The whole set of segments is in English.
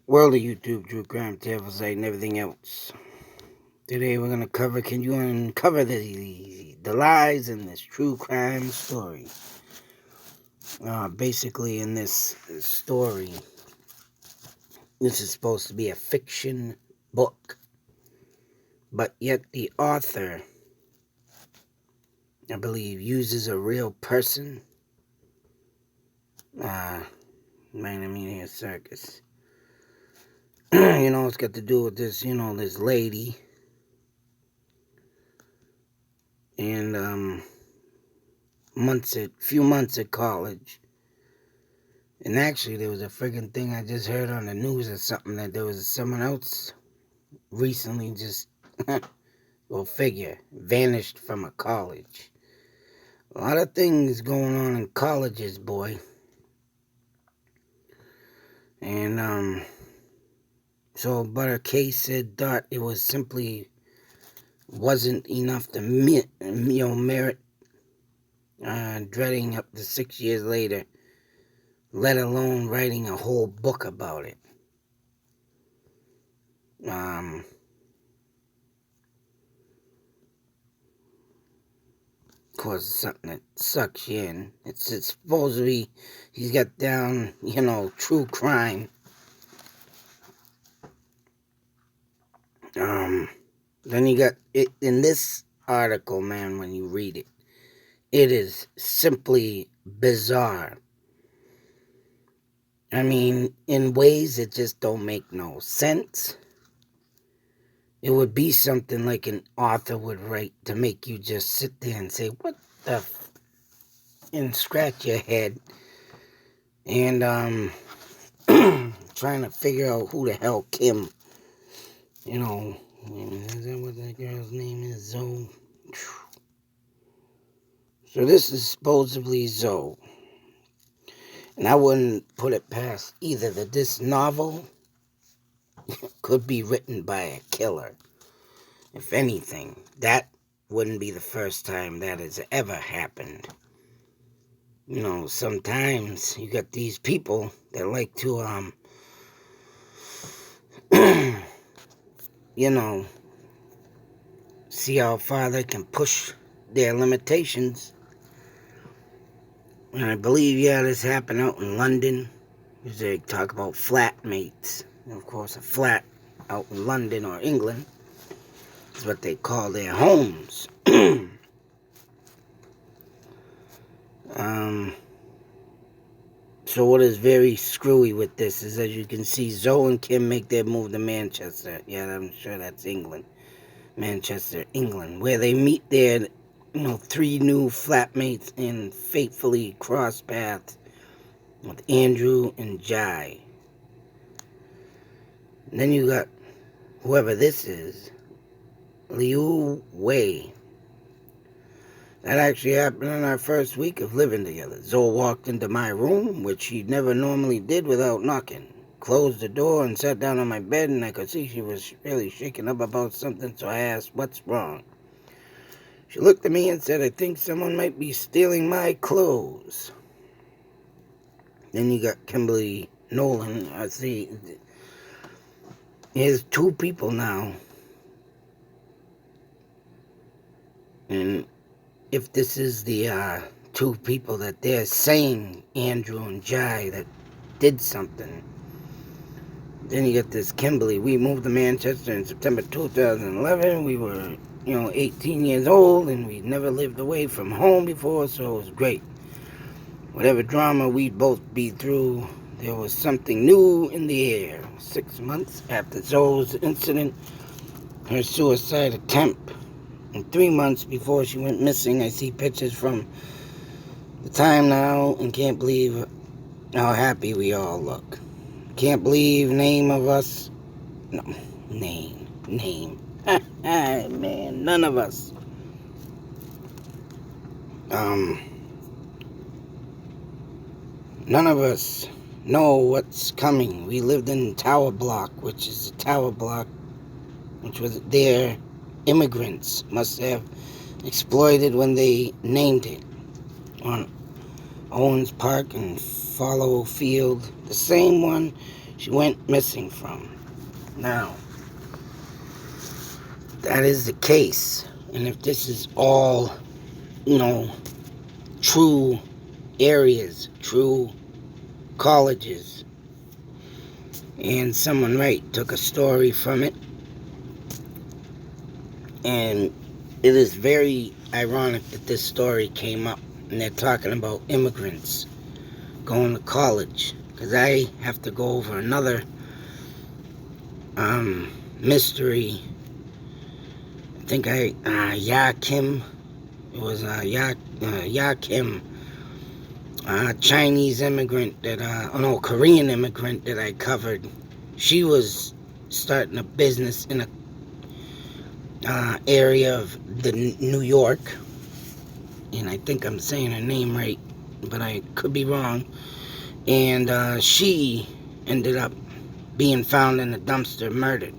World of YouTube, true crime, table site, and everything else. Today we're gonna cover. Can you uncover the lies in this true crime story? Basically, in this story, this is supposed to be a fiction book, but yet the author, I believe, uses a real person. Man, circus. It's got to do with this, this lady. And few months at college. And actually, there was a friggin' thing I just heard on the news or something that there was someone else recently just, go figure, vanished from a college. A lot of things going on in colleges, boy. And, but her case said that it was simply wasn't enough to merit dreading up to 6 years later, let alone writing a whole book about it. Of course, it's something that sucks you in. It's supposedly he's got down, true crime. Then you got it in this article, man. When you read it, it is simply bizarre. I mean, in ways that just don't make no sense. It would be something like an author would write to make you just sit there and say, what the and scratch your head. And, trying to figure out who the hell Kim, is that what that girl's name is? Zoe. So this is supposedly Zoe. And I wouldn't put it past either that this novel could be written by a killer. If anything, that wouldn't be the first time that has ever happened. Sometimes you got these people that like to, see how far they can push their limitations. And I believe, this happened out in London. They talk about flatmates. And of course, a flat out in London or England is what they call their homes. So what is very screwy with this is, as you can see, Zoe and Kim make their move to Manchester. Yeah, I'm sure that's England. Manchester, England, where they meet their, 3 new flatmates and fatefully cross paths with Andrew and Jai. And then you got whoever this is, Liu Wei. That actually happened in our first week of living together. Zoe walked into my room, which she never normally did without knocking. Closed the door and sat down on my bed, and I could see she was really shaken up about something, so I asked, what's wrong? She looked at me and said, I think someone might be stealing my clothes. Then you got Kimberly Nolan. I see, here's 2 people now. And if this is the 2 people that they're saying, Andrew and Jai, that did something, then you got this Kimberly. We moved to Manchester in September 2011. We were, 18 years old, and we'd never lived away from home before, so it was great. Whatever drama we'd both be through, there was something new in the air. 6 months after Zoe's incident, her suicide attempt, and 3 months before she went missing, I see pictures from the time now and can't believe how happy we all look. Can't believe name. Man, none of us. None of us know what's coming. We lived in Tower Block, which is the Tower Block, which was their immigrants must have exploited when they named it, on Owens Park and Follow Field, the same one she went missing from. Now, that is the case. And if this is all, true areas, true colleges, and someone, took a story from it, and it is very ironic that this story came up, and they're talking about immigrants going to college, because I have to go over another mystery. I think Yakim, it was Yakim, Chinese immigrant Korean immigrant that I covered. She was starting a business in a area of the New York, and I think I'm saying her name right, but I could be wrong. And she ended up being found in a dumpster, murdered.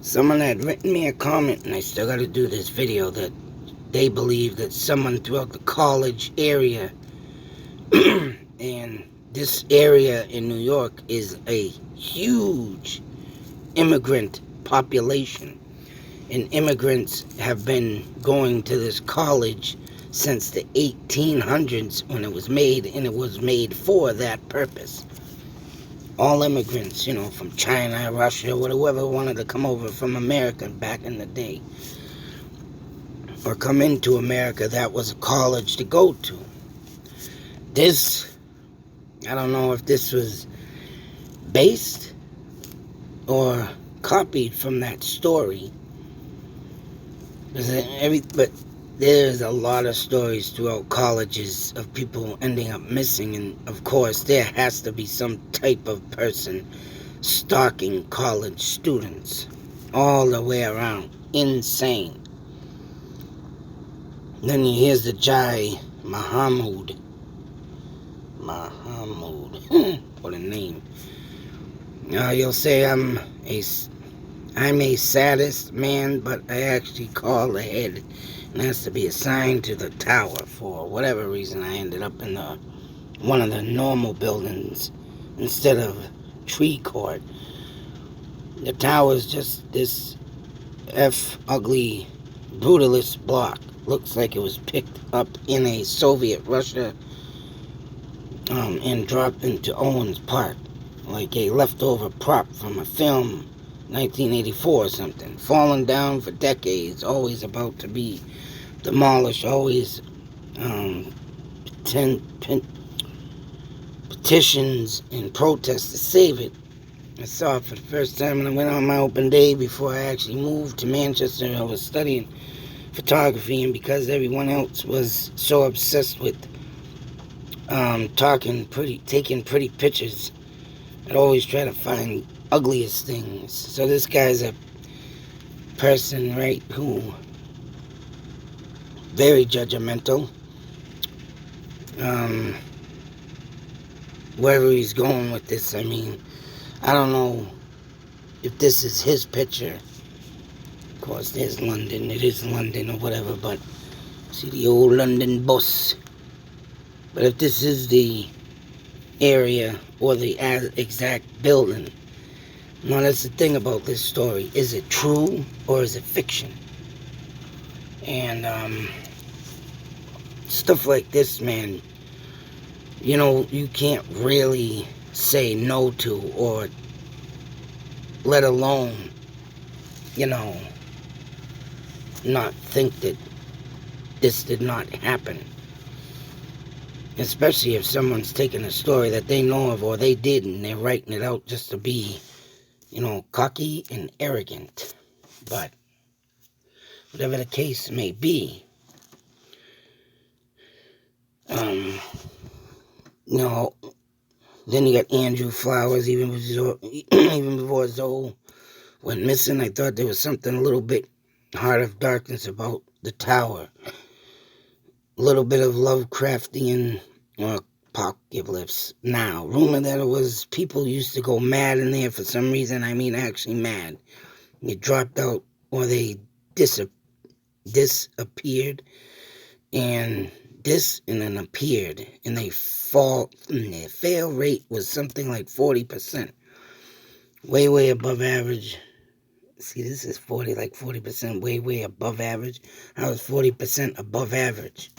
Someone had written me a comment, and I still got to do this video, that they believe that someone throughout the college area, and this area in New York is a huge immigrant population. And immigrants have been going to this college since the 1800s when it was made, and it was made for that purpose. All immigrants, from China, Russia, whoever wanted to come over from America back in the day, or come into America, that was a college to go to. This, I don't know if this was based or copied from that story, but there's a lot of stories throughout colleges of people ending up missing, and of course there has to be some type of person stalking college students all the way around. Insane. Then here's the Jai Mahmood. What a name. You'll say I'm a sadist man, but I actually call ahead, and has to be assigned to the tower. For whatever reason, I ended up in one of the normal buildings instead of tree court. The tower is just this ugly brutalist block. Looks like it was picked up in a Soviet Russia, and dropped into Owens Park like a leftover prop from a film, 1984 or something. Fallen down for decades, always about to be demolished, always petitions and protests to save it. I saw it for the first time when I went on my open day before I actually moved to Manchester. I was studying photography, and because everyone else was so obsessed with taking pretty pictures, I'd always try to find ugliest things. So this guy's a person, who very judgmental. Wherever he's going with this, I don't know if this is his picture. Of course, there's London. It is London or whatever, but see the old London bus. But if this is the area or the exact building, now that's the thing about this story. Is it true or is it fiction? And stuff like this, man, you can't really say no to, or let alone, not think that this did not happen. Especially if someone's taking a story that they know of or they did, and they're writing it out just to be, cocky and arrogant. But whatever the case may be, then you got Andrew Flowers. Even before Zoe went missing, I thought there was something a little bit Heart of Darkness about the tower. A little bit of Lovecraftian or apocalypse. Now, rumor that it was people used to go mad in there for some reason. Actually mad. They dropped out, or they disappeared, and then appeared, and their fail rate was something like 40%. Way, way above average. See, this is 40, like 40%, way, way above average. I was 40% above average.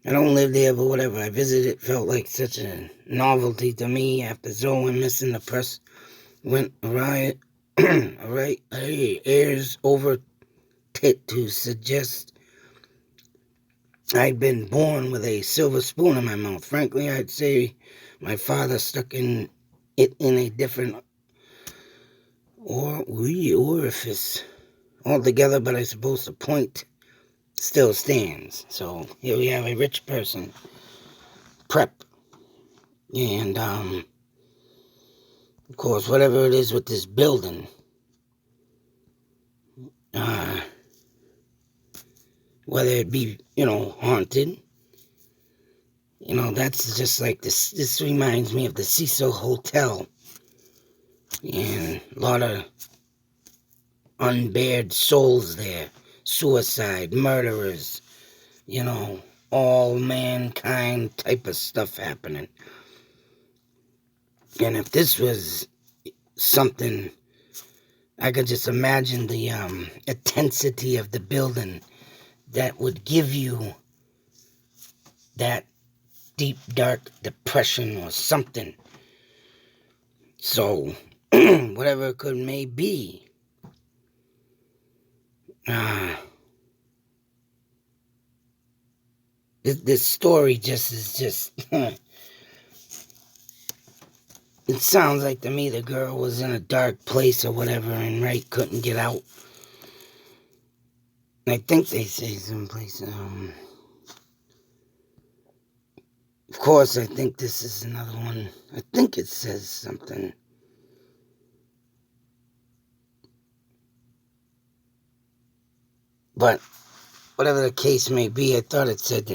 I don't live there, but whatever. I visited, felt like such a novelty to me after Zoe and missing the press went riot. Alright, hey, airs over tit to suggest I'd been born with a silver spoon in my mouth. Frankly, I'd say my father stuck it in a different orifice altogether, but I suppose the point still stands. So here we have a rich person, prep, and of course, whatever it is with this building, whether it be, haunted, that's just like this. This reminds me of the Cecil Hotel, and a lot of unbared souls there, suicide, murderers, all mankind type of stuff happening. And if this was something, I could just imagine the intensity of the building that would give you that deep, dark depression or something. So, whatever it could may be, this story is it sounds like to me the girl was in a dark place or whatever and couldn't get out. I think they say someplace, of course, I think this is another one. I think it says something. But whatever the case may be, I thought it said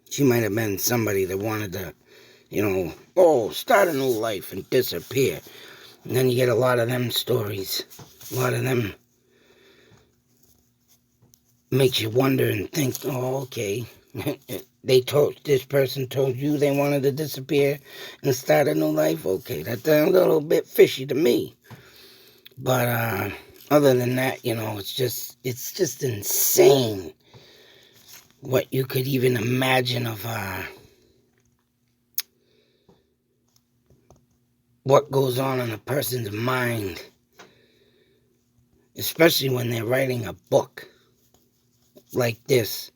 she might have been somebody that wanted to, start a new life and disappear. And then you get a lot of them stories. A lot of them makes you wonder and think, oh, okay. This person told you they wanted to disappear and start a new life. Okay, that sounds a little bit fishy to me. But other than that, it's just insane what you could even imagine of what goes on in a person's mind, especially when they're writing a book like this.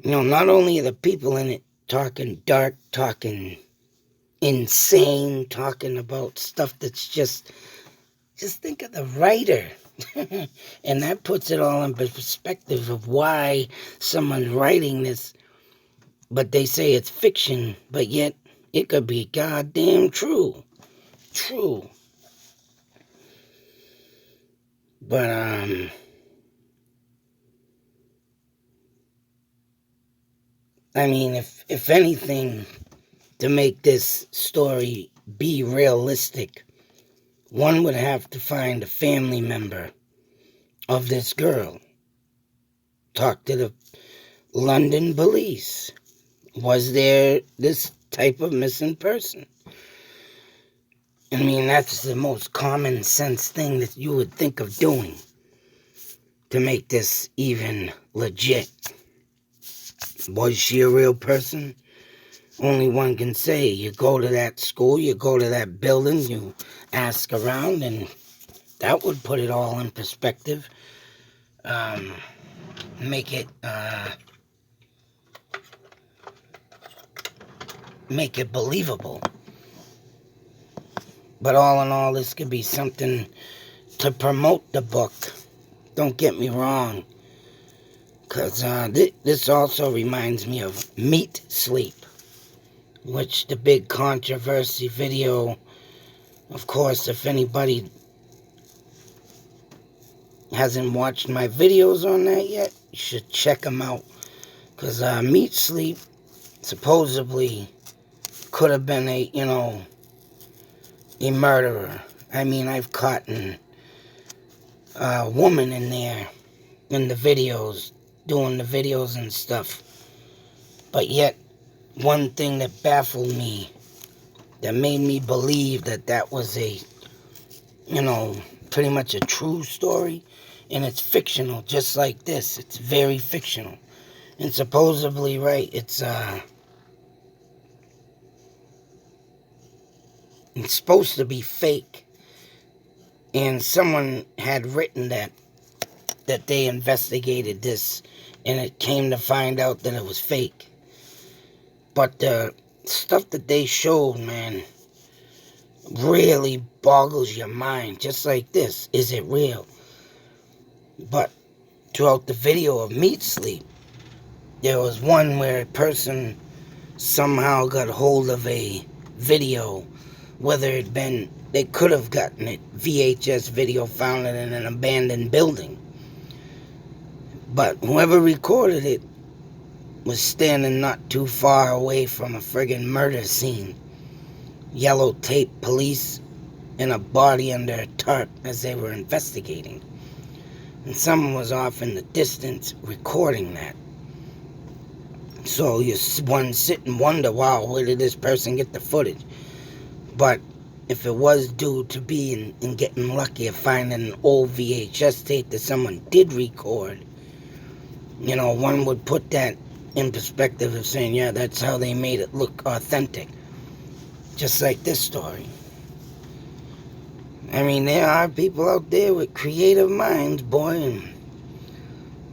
Not only are the people in it talking dark, talking insane, talking about stuff that's just think of the writer. And that puts it all in perspective of why someone's writing this, but they say it's fiction, but yet it could be goddamn true. True. But, I mean, if anything, to make this story be realistic, one would have to find a family member of this girl. Talk to the London police. Was there this type of missing person? I mean, that's the most common sense thing that you would think of doing to make this even legit. Was she a real person? Only one can say. You go to that school, you go to that building, you ask around, and that would put it all in perspective. Make it believable. But all in all, this could be something to promote the book. Don't get me wrong. Because this also reminds me of Meat Sleep, which the big controversy video, of course, if anybody hasn't watched my videos on that yet, you should check them out. Because Meat Sleep supposedly could have been a murderer. I mean, I've caught a woman in there in the videos, doing the videos and stuff. But yet, one thing that baffled me that made me believe that that was a, you know, pretty much a true story. And it's fictional, just like this. It's very fictional. And supposedly, right, it's supposed to be fake. And someone had written that they investigated this, and it came to find out that it was fake. But the stuff that they showed, man, really boggles your mind. Just like this. Is it real? But throughout the video of Meat Sleep, there was one where a person somehow got hold of a video, whether it been, they could have gotten it, VHS video, found it in an abandoned building. But whoever recorded it was standing not too far away from a friggin' murder scene. Yellow tape, police, and a body under a tarp as they were investigating. And someone was off in the distance recording that. So you one sit and wonder, wow, where did this person get the footage? But if it was due to being and getting lucky of finding an old VHS tape that someone did record, you know, one would put that in perspective of saying, yeah, that's how they made it look authentic. Just like this story. I mean, there are people out there with creative minds, boy. And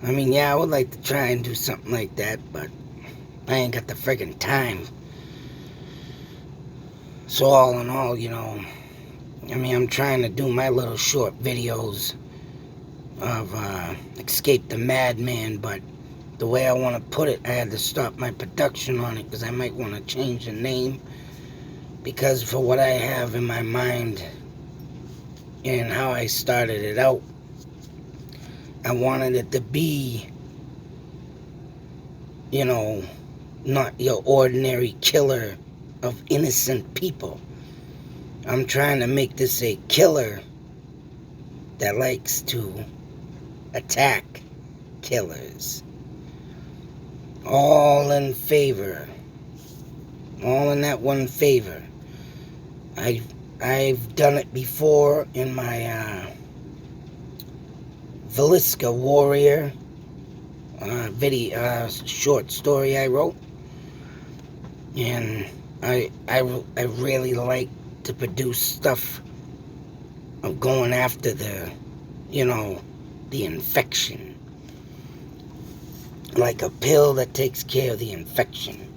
I mean, yeah, I would like to try and do something like that, but I ain't got the friggin' time. So all in all, you know, I mean, I'm trying to do my little short videos of Escape the Madman, but the way I want to put it, I had to stop my production on it because I might want to change the name, because for what I have in my mind and how I started it out, I wanted it to be, you know, not your ordinary killer of innocent people. I'm trying to make this a killer that likes to attack killers. All in favor. All in that one favor. I've done it before in my Velisca Warrior video short story I wrote. And I really like to produce stuff of going after the, you know, the infection. Like a pill that takes care of the infection.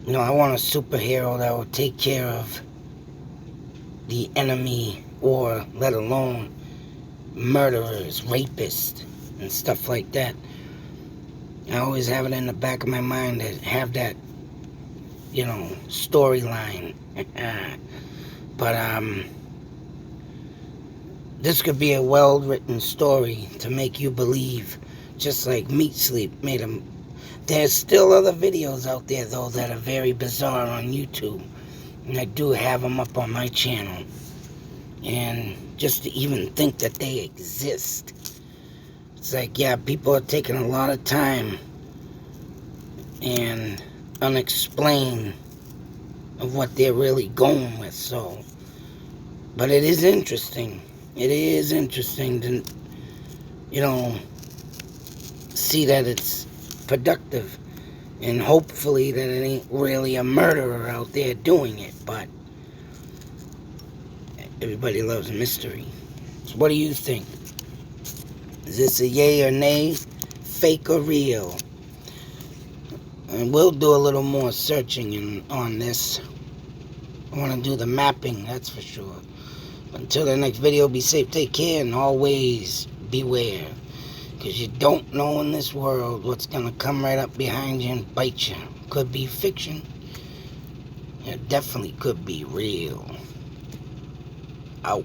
You know, I want a superhero that will take care of the enemy, or let alone murderers, rapists, and stuff like that. I always have it in the back of my mind to have that, you know, storyline. But this could be a well-written story to make you believe, just like Meat Sleep made them. There's still other videos out there, though, that are very bizarre on YouTube. And I do have them up on my channel. And just to even think that they exist, it's like, yeah, people are taking a lot of time and unexplained of what they're really going with. So, but it is interesting. It is interesting to, you know, see that it's productive, and hopefully that it ain't really a murderer out there doing it. But everybody loves a mystery. So what do you think? Is this a yay or nay? Fake or real? And we'll do a little more searching on this. I want to do the mapping, that's for sure. But until the next video, be safe, take care, and always beware. Because you don't know in this world what's going to come right up behind you and bite you. Could be fiction. It definitely could be real. Out.